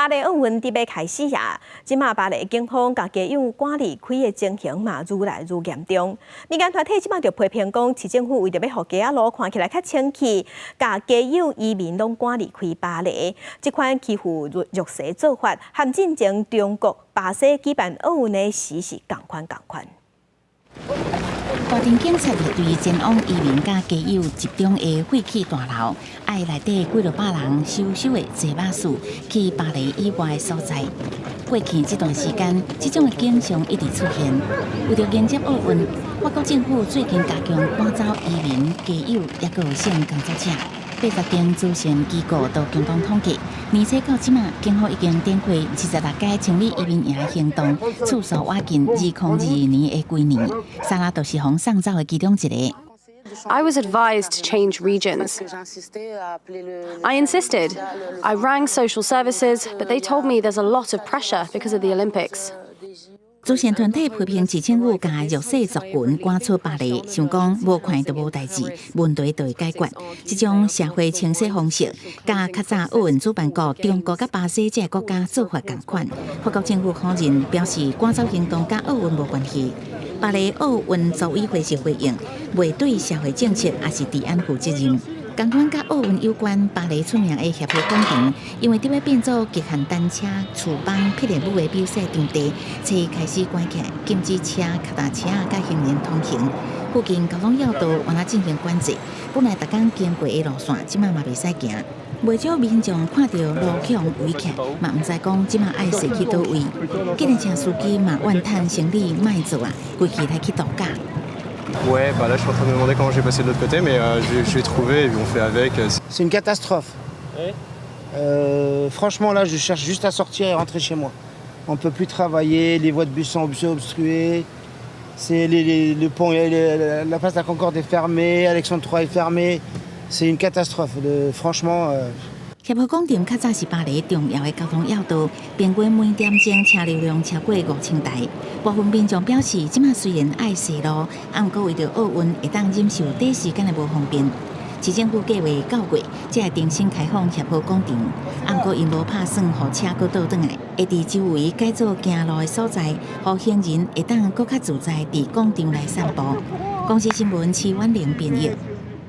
巴黎奥运伫要开始呀，即马巴黎警方甲家友赶离开的情形嘛愈来愈严重。民间团体即马就批评讲，市政府为着要互街仔路看起来较清气，甲家友移民拢赶离开巴黎。即款欺负弱势做法，和进前中国、巴西举办奥运的时是同款。大庭警察就对前往移民甲家友集中的废弃大楼，爱内底几落百人收守的坐马术去巴黎以外的所在。过去这段时间，这种的景象一直出现。为了迎接奥运，法国政府最近加强赶走移民、家友，也有性工作者。80间慈善机构都共同统计，年初到即马，警方已经展开76届清理移民营的行动，次数挖近2022年的规年。莎拉就是红送走的其中一个。 I was advised to change regions. I insisted. I rang social services, but they told me there's a lot of pressure because of the Olympics. 慈善团体批评市政府将弱势族群赶出巴黎，想讲无看就无代志，问题就会解决。这种社会清洗方式，甲较早奥运主办国中国甲巴西这国家做法同款。法国政府否认，表示赶走行动甲奥运无关系。巴黎奥运组委会是回应，未对社会政策也是治安负责任。 同款甲奥运有关，巴黎出名的协会广场，因为伫要变做极限单车、厝帮、霹雳舞的比赛场地，车开始关起来，禁止车、脚踏车甲行人通行。附近交通要道原来进行管制，本来逐工经过的路线，即马嘛袂使行。袂少民众看到路腔围起，嘛毋知讲即马爱驶去倒位。计程车司机嘛怨叹行李卖做啊，规气来去度假。 Ouais, bah là je suis en train de me demander comment je vais passer de l'autre côté, mais je vais trouver et puis on fait avec. C'est une catastrophe. Franchement là je cherche juste à sortir et rentrer chez moi. On ne peut plus travailler, les voies de bus sont obstruées, le pont, la place de la Concorde est fermée, Alexandre III est fermé. C'est une catastrophe, franchement. 协会广场较早是巴黎重要的交通要道，平均每点钟车流量超过5000台。部分民众表示，即马虽然爱驶路，但不过为着奥运会当忍受短时间的无方便。市政府计划9月才会重新开放协会广场，但不过因无打算让车搁倒转来，会伫周围改造行路的所在，让行人会当搁较自在伫广场内散步。公司新闻，徐婉玲编译。